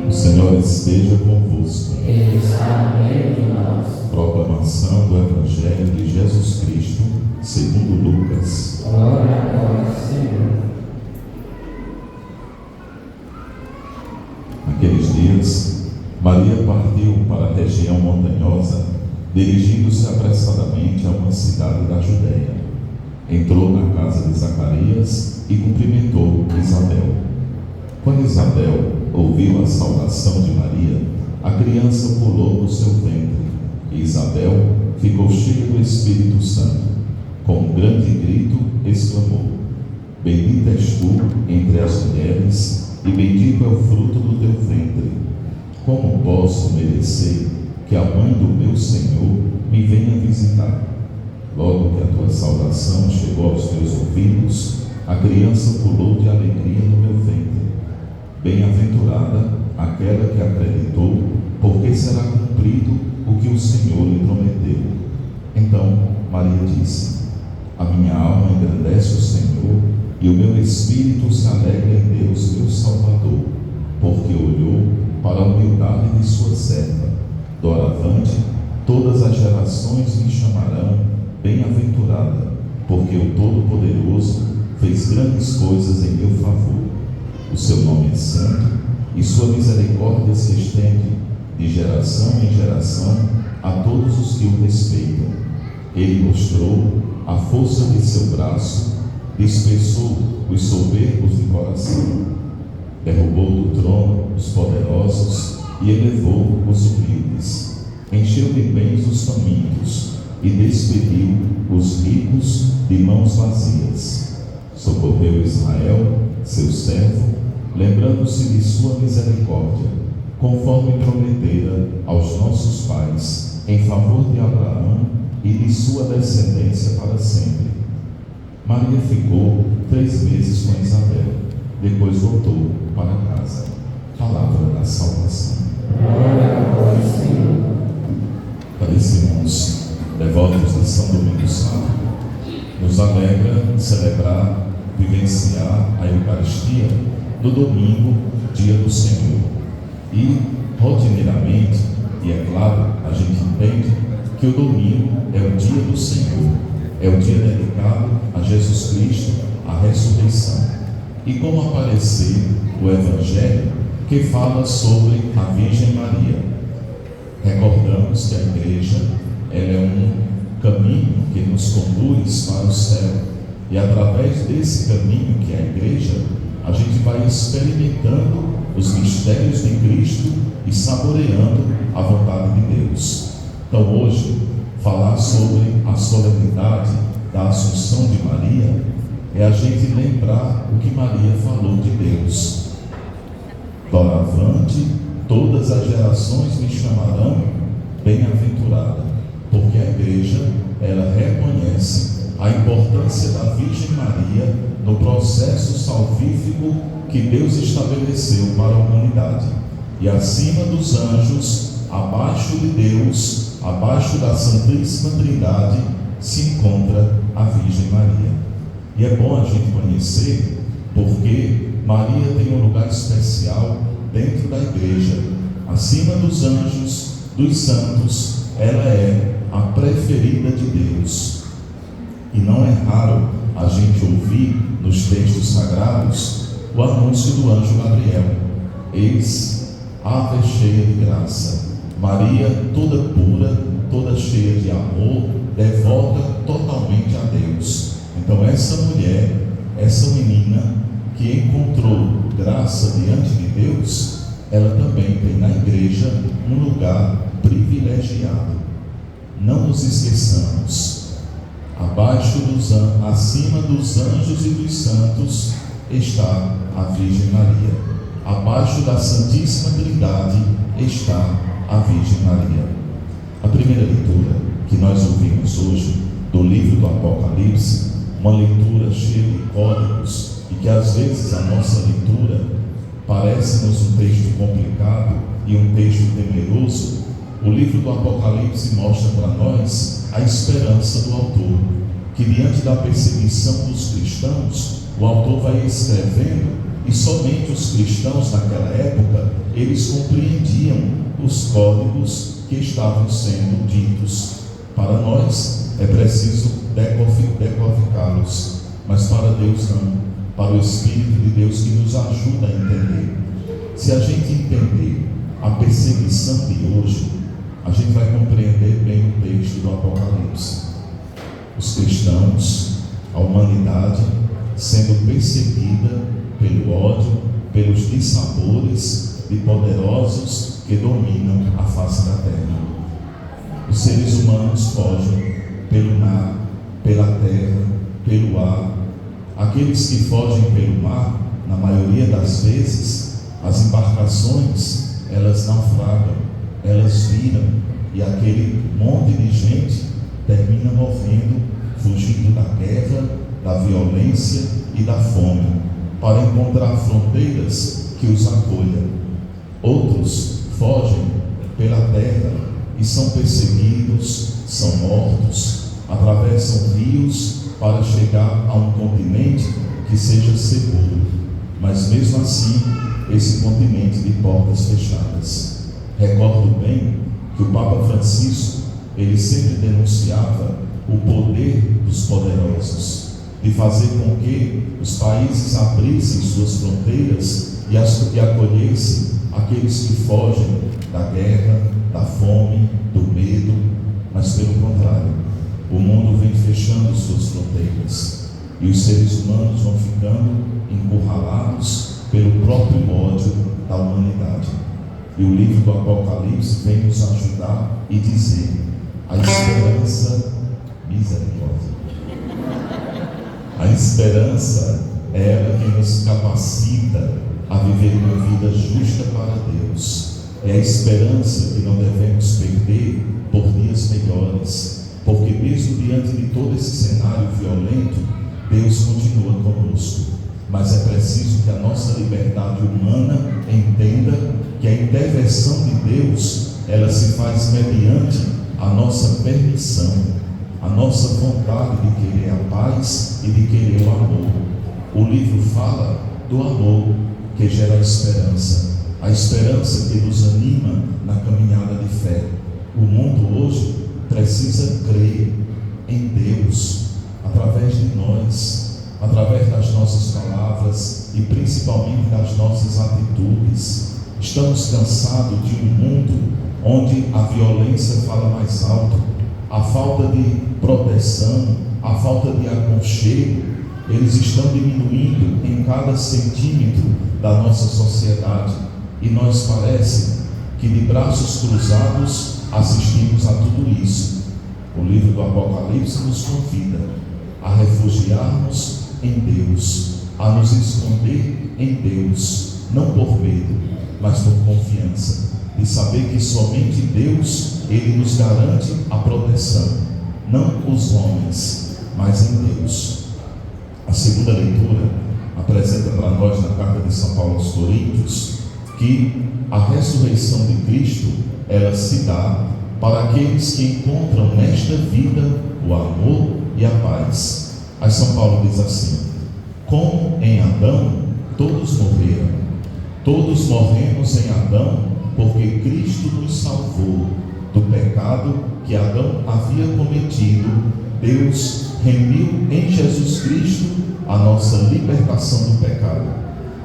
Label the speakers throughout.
Speaker 1: O Senhor esteja convosco.
Speaker 2: Ele está no meio de nós.
Speaker 1: Proclamação do Evangelho de Jesus Cristo, segundo Lucas.
Speaker 2: Glória a vós, Senhor.
Speaker 1: Naqueles dias, Maria partiu para a região montanhosa, dirigindo-se apressadamente a uma cidade da Judéia. Entrou na casa de Zacarias e cumprimentou Isabel. Quando Isabel ouviu a saudação de Maria, a criança pulou no seu ventre, e Isabel ficou cheia do Espírito Santo. Com um grande grito, exclamou: Bendita és tu entre as mulheres, e bendito é o fruto do teu ventre. Como posso merecer que a mãe do meu Senhor me venha visitar? Logo que a tua saudação chegou aos meus ouvidos, a criança pulou de alegria no meu ventre. Bem-aventurada aquela que acreditou, porque será cumprido o que o Senhor lhe prometeu. Então Maria disse: A minha alma engrandece o Senhor, e o meu espírito se alegra em Deus, meu Salvador, porque olhou para a humildade de sua serva. Doravante, todas as gerações me chamarão bem-aventurada, porque o Todo-Poderoso fez grandes coisas em meu favor. O seu nome é santo, e sua misericórdia se estende de geração em geração a todos os que o respeitam. Ele mostrou a força de seu braço, dispersou os soberbos de coração, derrubou do trono os poderosos e elevou os humildes, encheu de bens os famintos e despediu os ricos de mãos vazias. Socorreu Israel, seu servo, lembrando-se de sua misericórdia, conforme prometera aos nossos pais, em favor de Abraão e de sua descendência para sempre. Maria ficou 3 meses com Isabel, depois voltou para casa. Palavra da salvação.
Speaker 2: Glória a vós, Senhor.
Speaker 1: Caríssimos irmãos, devotos de São Domingos Santo, nos alegra celebrar, vivenciar a Eucaristia no domingo, dia do Senhor. E, rotineiramente, e é claro, a gente entende que o domingo é o dia do Senhor, é o dia dedicado a Jesus Cristo, a ressurreição. E como aparecer o Evangelho que fala sobre a Virgem Maria. Recordamos que a Igreja ela é um caminho que nos conduz para o céu, e através desse caminho que é a Igreja, a gente vai experimentando os mistérios de Cristo e saboreando a vontade de Deus. Então hoje, falar sobre a solenidade da Assunção de Maria é a gente lembrar o que Maria falou de Deus. Doravante, todas as gerações me chamarão bem-aventurada, porque a Igreja ela reconhece a importância da Virgem Maria no processo salvífico que Deus estabeleceu para a humanidade. E acima dos anjos, abaixo de Deus, abaixo da Santíssima Trindade, se encontra a Virgem Maria. E é bom a gente conhecer, porque Maria tem um lugar especial dentro da Igreja. Acima dos anjos, dos santos, ela é a preferida de Deus. E não é raro a gente ouvir nos textos sagrados o anúncio do anjo Gabriel: Eis, ave cheia de graça, Maria toda pura, toda cheia de amor, devota totalmente a Deus. Então essa mulher, essa menina que encontrou graça diante de Deus, ela também tem na Igreja um lugar privilegiado. Não nos esqueçamos, acima dos anjos e dos santos está a Virgem Maria. Abaixo da Santíssima Trindade está a Virgem Maria. A primeira leitura que nós ouvimos hoje do livro do Apocalipse, uma leitura cheia de códigos, e que às vezes a nossa leitura parece-nos um texto complicado e um texto temeroso. O livro do Apocalipse mostra para nós a esperança do autor, que diante da perseguição dos cristãos, o autor vai escrevendo, e somente os cristãos naquela época, eles compreendiam os códigos que estavam sendo ditos. Para nós é preciso decodificá-los, mas para Deus não, para o Espírito de Deus que nos ajuda a entender. Se a gente entender a perseguição de hoje, a gente vai compreender bem o texto do Apocalipse. Os cristãos, a humanidade, sendo perseguida pelo ódio, pelos dissabores de poderosos que dominam a face da terra. Os seres humanos fogem pelo mar, pela terra, pelo ar. Aqueles que fogem pelo mar, na maioria das vezes, as embarcações, elas naufragam, elas viram, e aquele monte de gente termina morrendo, fugindo da guerra, da violência e da fome, para encontrar fronteiras que os acolham. Outros fogem pela terra e são perseguidos, são mortos, atravessam rios para chegar a um continente que seja seguro, mas mesmo assim, esse continente de portas fechadas. Recordo bem que o Papa Francisco, ele sempre denunciava o poder dos poderosos, de fazer com que os países abrissem suas fronteiras e acolhessem aqueles que fogem da guerra, da fome, do medo, mas pelo contrário, o mundo vem fechando suas fronteiras e os seres humanos vão ficando encurralados pelo próprio ódio da humanidade. E o livro do Apocalipse vem nos ajudar e dizer: a esperança, misericórdia. A esperança é ela que nos capacita a viver uma vida justa para Deus. É a esperança que não devemos perder por dias melhores, porque mesmo diante de todo esse cenário violento, Deus continua conosco. Mas é preciso que a nossa liberdade humana entenda que a intervenção de Deus, ela se faz mediante a nossa permissão, a nossa vontade de querer a paz e de querer o amor. O livro fala do amor que gera a esperança que nos anima na caminhada de fé. O mundo hoje precisa crer em Deus, através de nós, através das nossas palavras e principalmente das nossas atitudes. Estamos cansados de um mundo onde a violência fala mais alto, a falta de proteção, a falta de aconchego, eles estão diminuindo em cada centímetro da nossa sociedade, e nós parece que de braços cruzados assistimos a tudo isso. O livro do Apocalipse nos convida a refugiarmos em Deus, a nos esconder em Deus, não por medo, mas por confiança, de saber que somente Deus, Ele nos garante a proteção, não os homens, mas em Deus. A segunda leitura apresenta para nós na carta de São Paulo aos Coríntios que a ressurreição de Cristo, ela se dá para aqueles que encontram nesta vida o amor e a paz. Aí São Paulo diz assim: como em Adão todos morreram, todos morremos em Adão, porque Cristo nos salvou do pecado que Adão havia cometido. Deus remiu em Jesus Cristo a nossa libertação do pecado.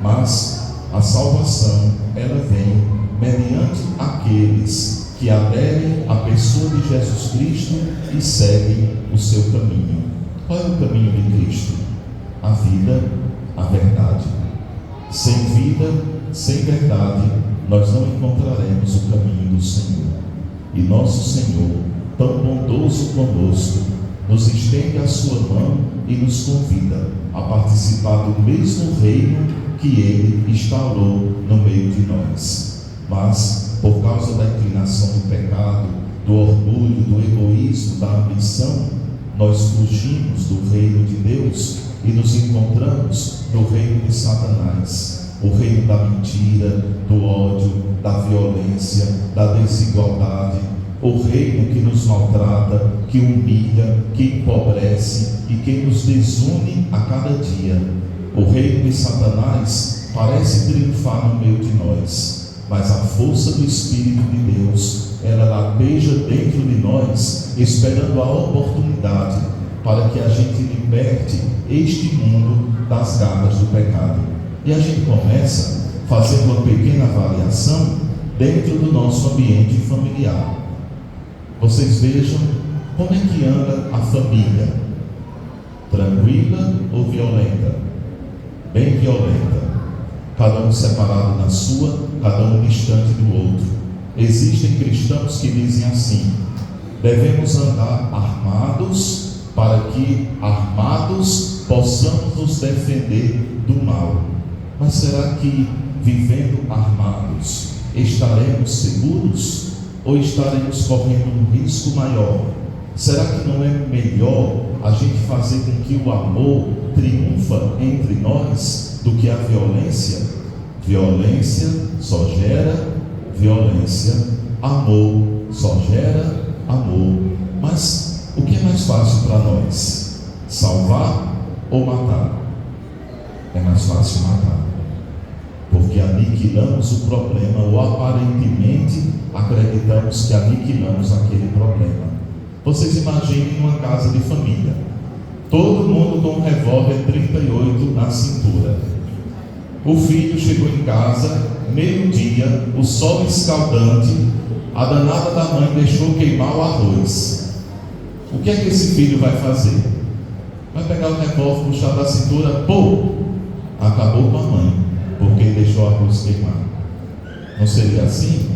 Speaker 1: Mas a salvação, ela vem mediante aqueles que aderem à pessoa de Jesus Cristo e seguem o seu caminho. Qual é o caminho de Cristo? A vida, a verdade. Sem vida, sem verdade, nós não encontraremos o caminho do Senhor. E nosso Senhor, tão bondoso conosco, nos estende a sua mão e nos convida a participar do mesmo reino que Ele instalou no meio de nós. Mas, por causa da inclinação do pecado, do orgulho, do egoísmo, da ambição, nós fugimos do reino de Deus e nos encontramos no reino de Satanás, o reino da mentira, do ódio, da violência, da desigualdade, o reino que nos maltrata, que humilha, que empobrece e que nos desune a cada dia. O reino de Satanás parece triunfar no meio de nós, mas a força do Espírito de Deus, ela lateja dentro de nós, esperando a oportunidade para que a gente liberte este mundo das garras do pecado. E a gente começa fazendo uma pequena avaliação dentro do nosso ambiente familiar. Vocês vejam como é que anda a família: tranquila ou violenta? Bem violenta, cada um separado na sua, cada um distante do outro. Existem cristãos que dizem assim: devemos andar armados, para que armados possamos nos defender do mal. Mas será que vivendo armados estaremos seguros? Ou estaremos correndo um risco maior? Será que não é melhor a gente fazer com que o amor triunfa entre nós do que a violência? Violência só gera violência, amor só gera amor. Mas o que é mais fácil para nós? Salvar ou matar? É mais fácil matar, porque aniquilamos o problema, ou aparentemente acreditamos que aniquilamos aquele problema. Vocês imaginem uma casa de família, todo mundo com um revólver 38 na cintura. O filho chegou em casa, meio-dia, o sol escaldante, a danada da mãe deixou queimar o arroz. O que é que esse filho vai fazer? Vai pegar o revólver, puxar da cintura, pô! Acabou com a mãe, porque deixou o arroz queimar. Não seria assim?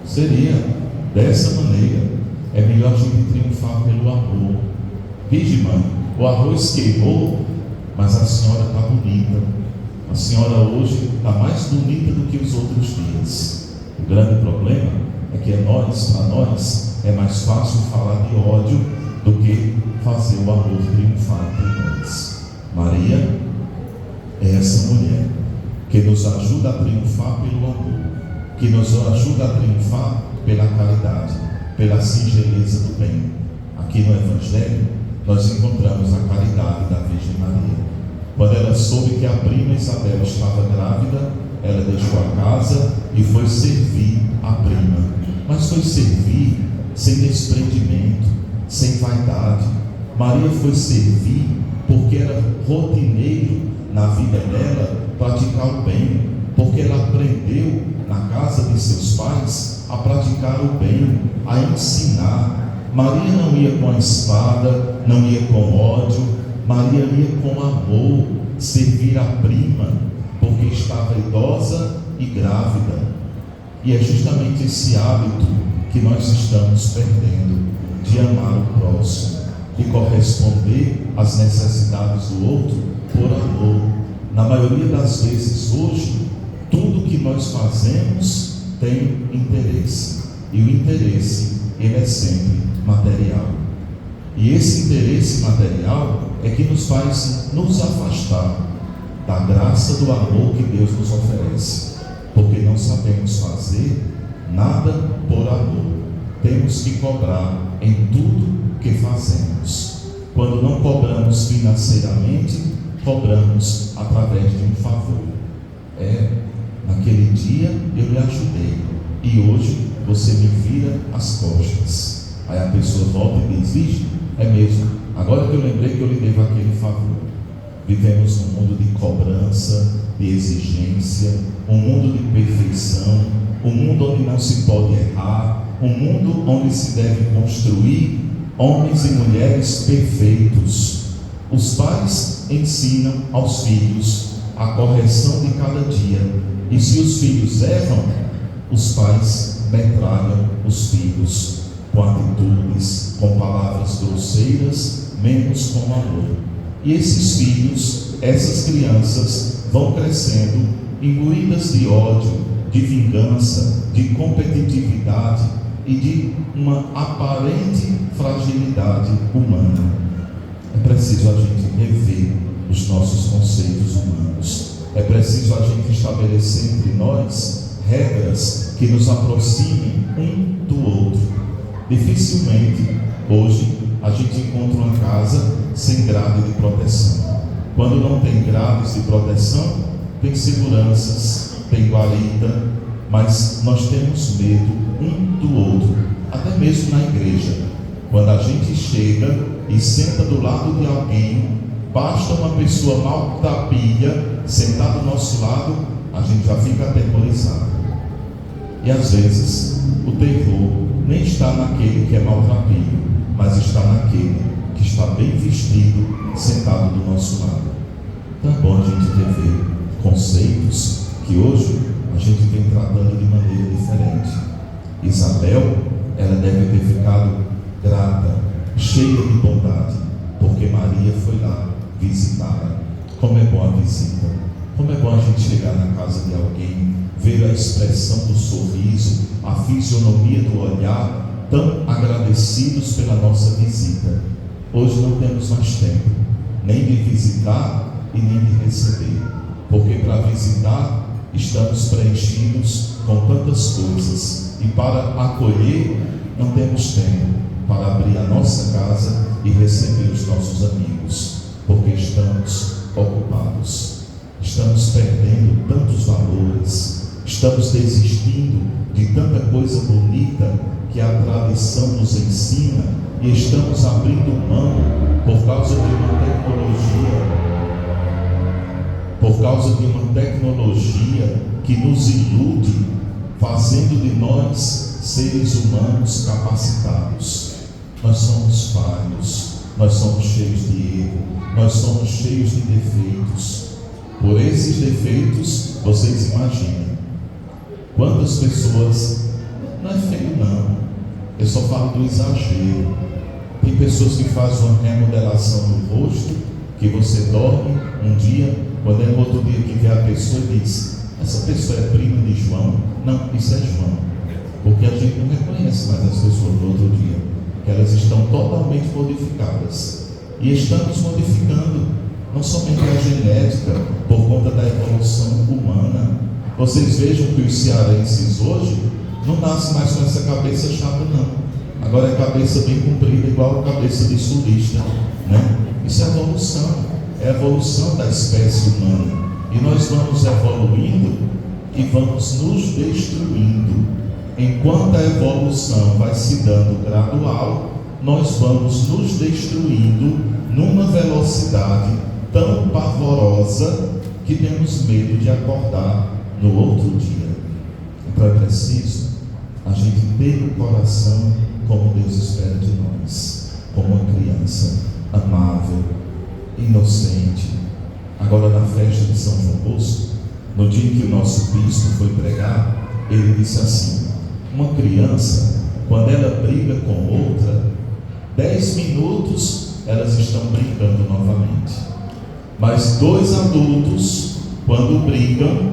Speaker 1: Seria dessa maneira. É melhor a gente triunfar pelo amor. Vige, mãe, o arroz queimou, mas a senhora está bonita. A senhora hoje está mais bonita do que os outros dias. O grande problema é que para nós, é mais fácil falar de ódio do que fazer o amor triunfar entre nós. Maria é essa mulher que nos ajuda a triunfar pelo amor, que nos ajuda a triunfar pela caridade, pela singeleza do bem. Aqui no Evangelho nós encontramos a caridade da Virgem Maria. Quando ela soube que a prima Isabel estava grávida, ela deixou a casa e foi servir a prima. Mas foi servir sem desprendimento, sem vaidade. Maria foi servir porque era rotineiro na vida dela praticar o bem, porque ela aprendeu na casa de seus pais a praticar o bem, a ensinar. Maria não ia com a espada, não ia com ódio, Maria ia com amor servir a prima, porque estava idosa e grávida. E é justamente esse hábito que nós estamos perdendo, de amar o próximo, de corresponder às necessidades do outro por amor. Na maioria das vezes hoje, tudo que nós fazemos tem interesse, e o interesse, ele é sempre material. E esse interesse material é que nos faz nos afastar da graça do amor que Deus nos oferece, porque não sabemos fazer nada por amor. Temos que cobrar em tudo que fazemos. Quando não cobramos financeiramente, cobramos através de um favor. Naquele dia eu lhe ajudei e hoje você me vira as costas. Aí a pessoa volta e diz: vixe, é mesmo, agora que eu lembrei que eu lhe devo aquele favor. Vivemos num mundo de cobrança, de exigência, um mundo de perfeição, um mundo onde não se pode errar, um mundo onde se deve construir homens e mulheres perfeitos. Os pais ensinam aos filhos a correção de cada dia, e se os filhos erram, os pais metralham os filhos com atitudes, com palavras grosseiras, menos com amor. E esses filhos, essas crianças vão crescendo imbuídas de ódio, de vingança, de competitividade e de uma aparente fragilidade humana. É preciso a gente rever os nossos conceitos humanos. É preciso a gente estabelecer entre nós regras que nos aproximem um do outro. Dificilmente hoje a gente encontra uma casa sem grade de proteção. Quando não tem grades de proteção, tem seguranças, tem guarita, mas nós temos medo um do outro, até mesmo na igreja. Quando a gente chega e senta do lado de alguém, basta uma pessoa maltrapilha sentar do nosso lado, a gente já fica aterrorizado. E às vezes o terror nem está naquele que é maltrapilho, mas está naquele que está bem vestido, sentado do nosso lado. Então é bom a gente rever conceitos que hoje a gente vem tratando de maneira diferente. Isabel, ela deve ter ficado grata, cheia de bondade, porque Maria foi lá visitá-la. Como é bom a visita, como é bom a gente chegar na casa de alguém, ver a expressão do sorriso, a fisionomia do olhar, tão agradecidos pela nossa visita. Hoje não temos mais tempo, nem de visitar e nem de receber, porque para visitar estamos preenchidos com tantas coisas, e para acolher não temos tempo para abrir a nossa casa e receber os nossos amigos, porque estamos ocupados, estamos perdendo tantos valores, estamos desistindo de tanta coisa bonita que a tradição nos ensina, e estamos abrindo mão por causa de uma tecnologia que nos ilude, fazendo de nós seres humanos capacitados. Nós somos falhos, nós somos cheios de erro, nós somos cheios de defeitos. Por esses defeitos, vocês imaginem quantas pessoas, não é feio não, eu só falo do exagero. Tem pessoas que fazem uma remodelação no rosto, que você dorme um dia, quando é no outro dia que vê a pessoa e diz: essa pessoa é prima de João? Não, isso é João, porque a gente não reconhece mais as pessoas do outro dia, que elas estão totalmente modificadas. E estamos modificando não somente a genética, por conta da evolução humana. Vocês vejam que os cearenses hoje não nascem mais com essa cabeça chata não, agora é cabeça bem comprida, igual a cabeça de sulista, né? Isso é evolução, é a evolução da espécie humana, e nós vamos evoluindo e vamos nos destruindo. Enquanto a evolução vai se dando gradual, nós vamos nos destruindo numa velocidade tão pavorosa que temos medo de acordar no outro dia. Então é preciso a gente ter o coração como Deus espera de nós, como uma criança amável, inocente. Agora, na festa de São João Bosco, no dia em que o nosso bispo foi pregar, ele disse assim: uma criança, quando ela briga com outra, 10 minutos elas estão brincando novamente, mas 2 adultos, quando brigam,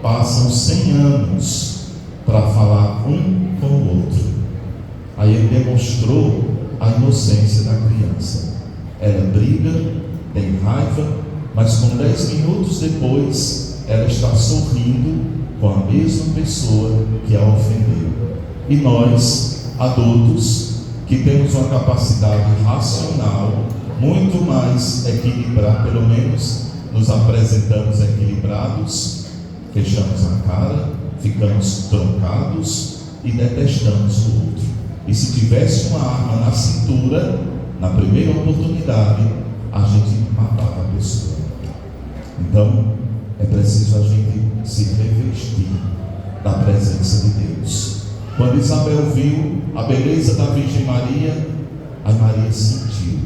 Speaker 1: passam 100 anos para falar um com o outro. Aí ele demonstrou a inocência da criança. Ela briga, tem raiva, mas com 10 minutos depois ela está sorrindo com a mesma pessoa que a ofendeu. E nós, adultos, que temos uma capacidade racional muito mais equilibrada, pelo menos nos apresentamos equilibrados, fechamos a cara, ficamos troncados e detestamos o outro. E se tivesse uma arma na cintura, na primeira oportunidade, a gente matava a pessoa. Então, é preciso a gente se revestir da presença de Deus. Quando Isabel viu a beleza da Virgem Maria, a Maria sentiu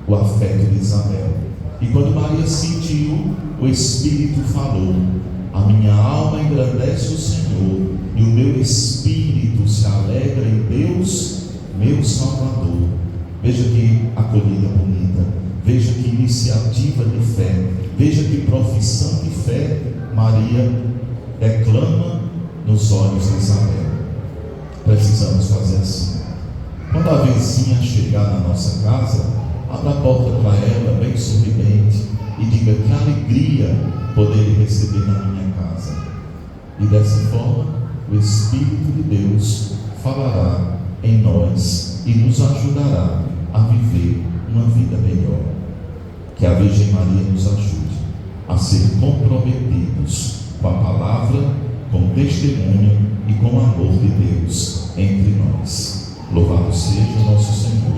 Speaker 1: o afeto de Isabel. E quando Maria sentiu, o Espírito falou: a minha alma engrandece o Senhor, e o meu espírito se alegra em Deus, meu Salvador. Veja que acolhida bonita, veja que iniciativa de fé, veja que profissão de fé Maria declama nos olhos de Isabel. Precisamos fazer assim. Quando a vizinha chegar na nossa casa, abra a porta para ela bem sorridente e diga: que alegria poder lhe receber na minha casa. E dessa forma o Espírito de Deus falará em nós e nos ajudará a viver uma vida melhor. Que a Virgem Maria nos ajude a ser comprometidos com a palavra com testemunho e com amor de Deus entre nós. Louvado seja o nosso Senhor